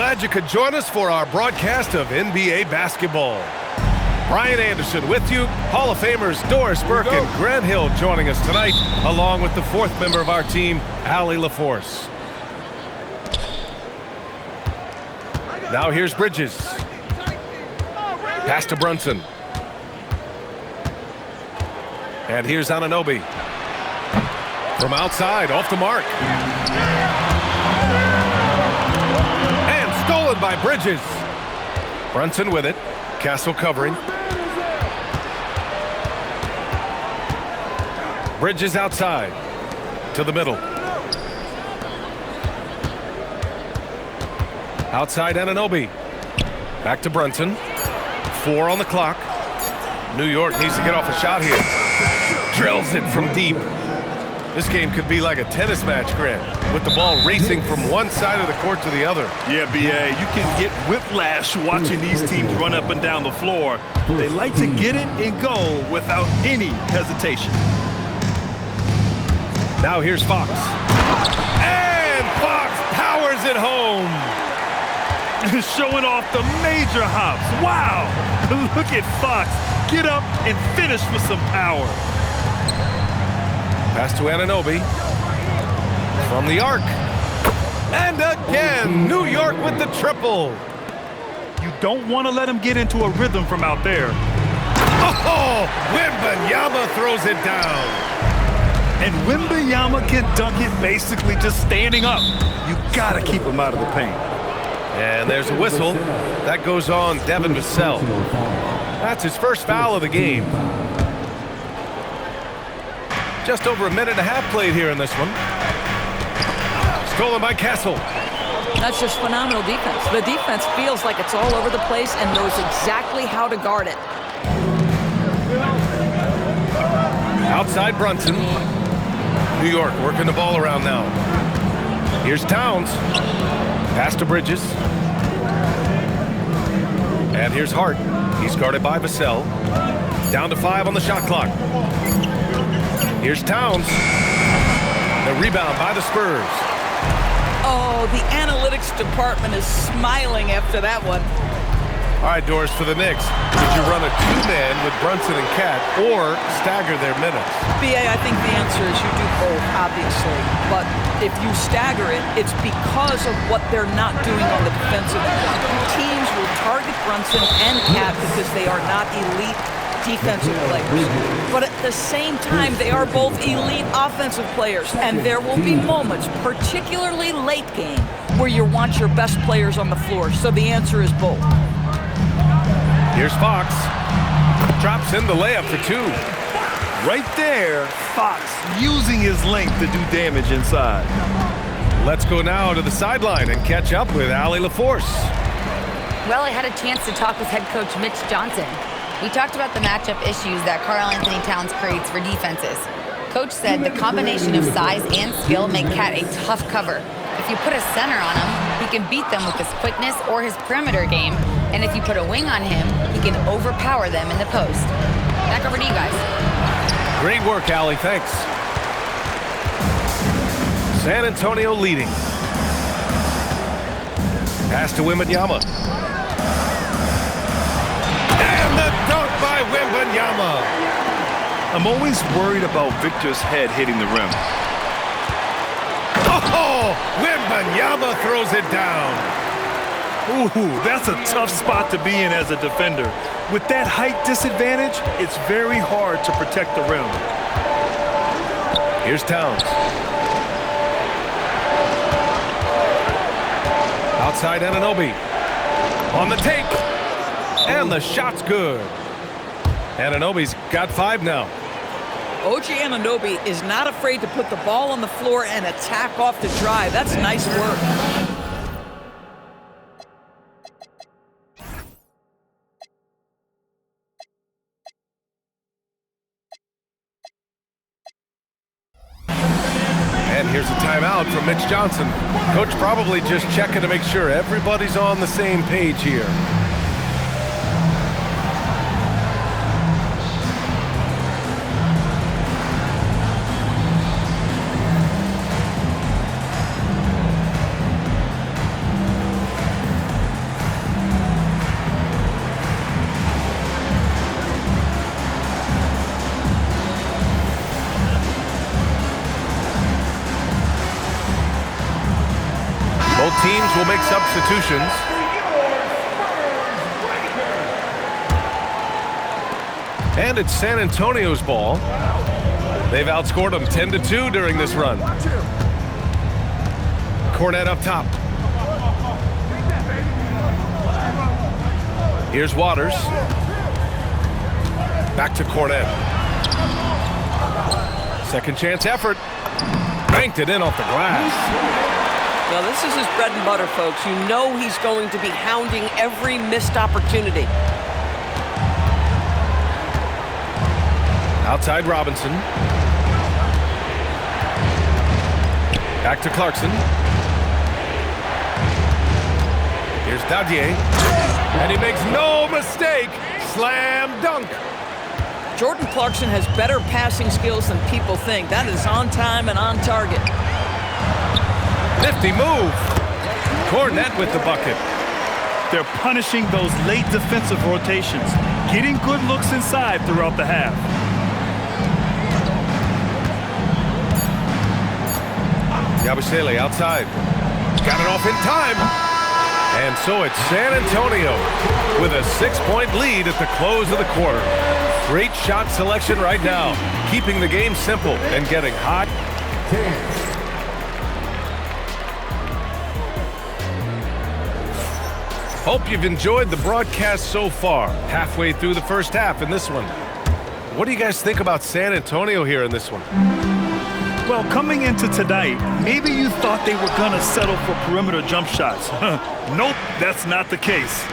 glad you could join us for our broadcast of NBA basketball. Brian Anderson with you, Hall of Famers Doris Burke and Grant Hill joining us tonight, along with the fourth member of our team, Allie LaForce. Now here's Bridges. Pass to Brunson. And here's Anunoby. From outside, off the mark. And stolen by Bridges. Brunson with it. Castle covering. Bridges outside. To the middle. Outside Anunoby. Back to Brunson. 4 on the clock. New York needs to get off a shot here. Drills it from deep. This game could be like a tennis match, Grant, with the ball racing from one side of the court to the other. Yeah, B.A., you can get whiplash watching these teams run up and down the floor. They like to get it and go without any hesitation. Now here's Fox. And Fox powers it home. Showing off the major hops. Wow! Look at Fox. Get up and finish with some power. Pass to Anunoby. From the arc. And again, New York with the triple. You don't want to let him get into a rhythm from out there. Oh, Wembanyama throws it down. And Wembanyama can dunk it basically just standing up. You got to keep him out of the paint. And there's a whistle. That goes on Devin Vassell. That's his first foul of the game. Just over a minute and a half played here in this one. Stolen by Castle. That's just phenomenal defense. The defense feels like it's all over the place and knows exactly how to guard it. Outside Brunson. New York working the ball around now. Here's Towns. Pass to Bridges. And here's Hart. He's guarded by Vassell. Down to 5 on the shot clock. Here's Towns. The rebound by the Spurs. Oh, the analytics department is smiling after that one. All right, Doris, for the Knicks, would you run a two-man with Brunson and Cat or stagger their minutes? BA, I think the answer is you do both, obviously. But if you stagger it, it's because of what they're not doing on the defensive end. Teams will target Brunson and Cat because they are not elite defensive players. But at the same time, they are both elite offensive players. And there will be moments, particularly late game, where you want your best players on the floor. So the answer is both. Here's Fox. Drops in the layup for 2. Right there, Fox using his length to do damage inside. Let's go now to the sideline and catch up with Allie LaForce. Well, I had a chance to talk with head coach Mitch Johnson. We talked about the matchup issues that Karl-Anthony Towns creates for defenses. Coach said the combination of size and skill make Cat a tough cover. If you put a center on him, he can beat them with his quickness or his perimeter game. And if you put a wing on him, he can overpower them in the post. Back over to you guys. Great work, Allie. Thanks. San Antonio leading. Pass to Wembanyama. And the dunk by Wembanyama. I'm always worried about Victor's head hitting the rim. Oh, Wembanyama throws it down. Ooh, that's a tough spot to be in as a defender. With that height disadvantage, it's very hard to protect the rim. Here's Towns. Outside Anunoby. On the take. And the shot's good. Anunoby's got 5 now. OG Anunoby is not afraid to put the ball on the floor and attack off the drive. That's nice work. And here's a timeout from Mitch Johnson. Coach probably just checking to make sure everybody's on the same page here. substitutions. And it's San Antonio's ball. They've outscored them 10-2 during this run. Cornette up top. Here's Waters. Back to Cornette. Second chance effort. Banked it in off the glass. Well, this is his bread and butter, folks. You know he's going to be hounding every missed opportunity. Outside Robinson. Back to Clarkson. Here's Dadier. And he makes no mistake. Slam dunk. Jordan Clarkson has better passing skills than people think. That is on time and on target. Nifty move. Cornette with the bucket. They're punishing those late defensive rotations, getting good looks inside throughout the half. Yabusele outside. Got it off in time. And so it's San Antonio with a 6-point lead at the close of the quarter. Great shot selection right now, keeping the game simple and getting hot. Hope you've enjoyed the broadcast so far. Halfway through the first half in this one. What do you guys think about San Antonio here in this one? Well, coming into tonight, maybe you thought they were going to settle for perimeter jump shots. Nope, that's not the case.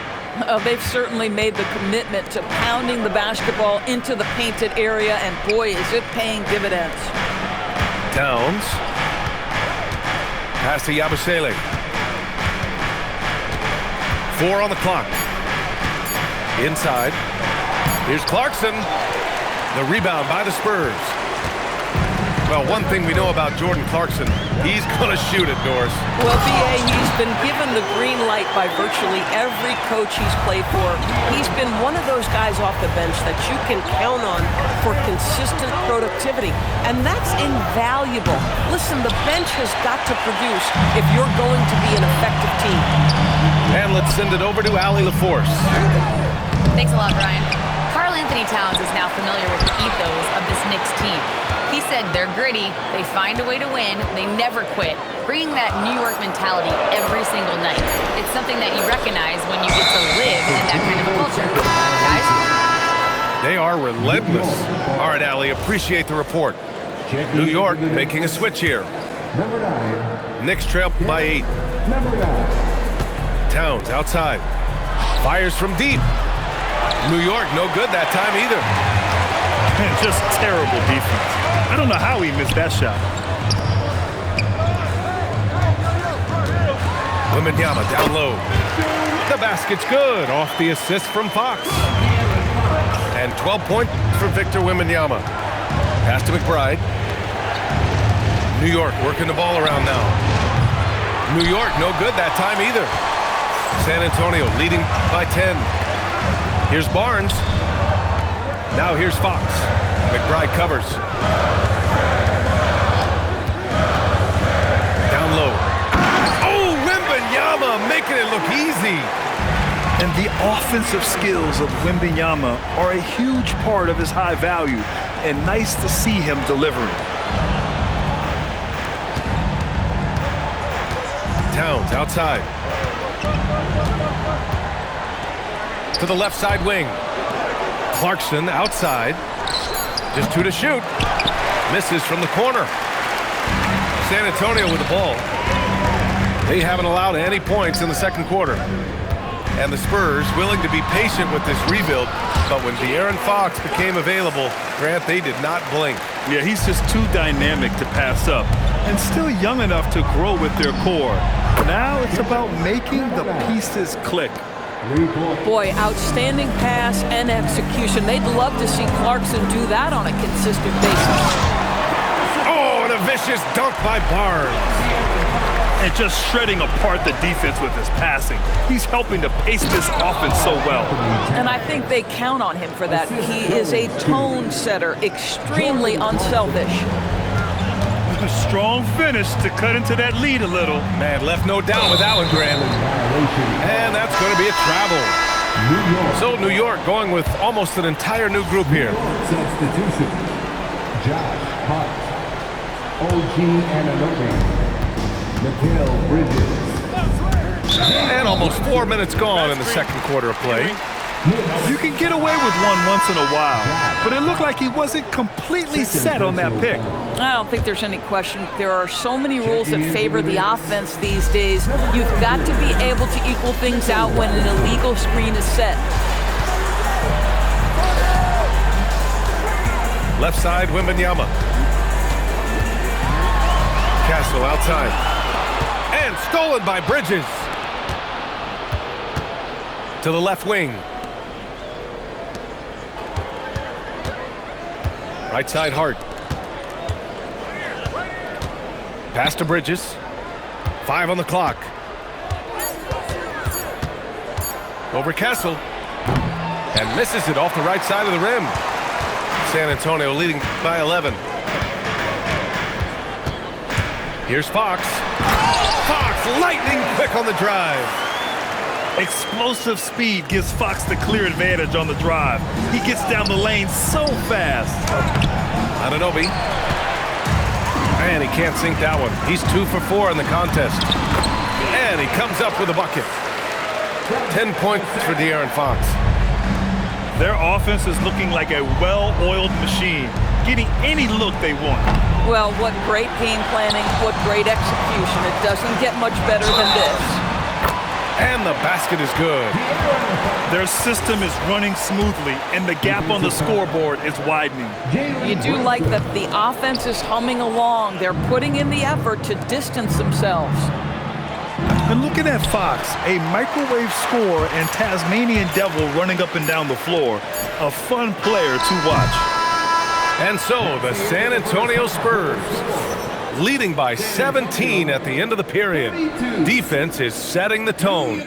They've certainly made the commitment to pounding the basketball into the painted area, and boy, is it paying dividends. Towns. Pass to Yabusele. 4 on the clock. Inside. Here's Clarkson. The rebound by the Spurs. Well, one thing we know about Jordan Clarkson, he's going to shoot it, Doris. Well, B.A., he's been given the green light by virtually every coach he's played for. He's been one of those guys off the bench that you can count on for consistent productivity, and that's invaluable. Listen, the bench has got to produce if you're going to be an effective team. And let's send it over to Allie LaForce. Thanks a lot, Brian. Karl Anthony Towns is now familiar with the ethos of this Knicks team. He said they're gritty, they find a way to win, they never quit, bringing that New York mentality every single night. It's something that you recognize when you get to live in that kind of a culture. Guys? They are relentless. All right, Allie, appreciate the report. New York making a switch here. Knicks trail by 8. Towns outside. Fires from deep. New York no good that time either. Man, just terrible defense. I don't know how he missed that shot. Wembanyama down low. The basket's good off the assist from Fox. And 12 points for Victor Wembanyama. Pass to McBride. New York working the ball around now. New York no good that time either. San Antonio leading by 10. Here's Barnes. Now here's Fox. McBride covers. Down low. Oh, Wembanyama making it look easy. And the offensive skills of Wembanyama are a huge part of his high value, and nice to see him delivering. Towns outside. To the left side wing. Clarkson outside. Just 2 to shoot. Misses from the corner. San Antonio with the ball. They haven't allowed any points in the second quarter. And the Spurs willing to be patient with this rebuild, but when De'Aaron Fox became available, Grant, they did not blink. Yeah, he's just too dynamic to pass up, and still young enough to grow with their core. Now it's about making the pieces click. Boy, outstanding pass and execution. They'd love to see Clarkson do that on a consistent basis. Oh, and a vicious dunk by Barnes. And just shredding apart the defense with his passing. He's helping to pace this offense so well. And I think they count on him for that. He is a tone setter, extremely unselfish. A strong finish to cut into that lead a little. Man, left no doubt with that one, Grant. And that's going to be a travel. So New York going with almost an entire new group here. Substitution. Josh Hart. OG Anunoby. Mikal Bridges. And almost 4 minutes gone in the second quarter of play. You can get away with one once in a while, but it looked like he wasn't completely set on that pick. I don't think there's any question. There are so many rules that favor the offense these days. You've got to be able to equal things out when an illegal screen is set. Left side, Wembanyama. Castle outside. And stolen by Bridges. To the left wing. Right side, Hart. Pass to Bridges. 5 on the clock. Over Castle. And misses it off the right side of the rim. San Antonio leading by 11. Here's Fox. Fox lightning quick on the drive. Explosive speed gives Fox the clear advantage on the drive. He gets down the lane so fast. Anunoby. And he can't sink that one. He's 2 for 4 in the contest. And he comes up with a bucket. 10 points for De'Aaron Fox. Their offense is looking like a well-oiled machine, getting any look they want. Well, what great game planning, what great execution. It doesn't get much better than this. And the basket is good. Their system is running smoothly, and the gap on the scoreboard is widening. You do like that the offense is humming along. They're putting in the effort to distance themselves. And looking at Fox, a microwave scorer and Tasmanian devil running up and down the floor. A fun player to watch. And so the San Antonio Spurs, leading by 17 at the end of the period. Defense is setting the tone.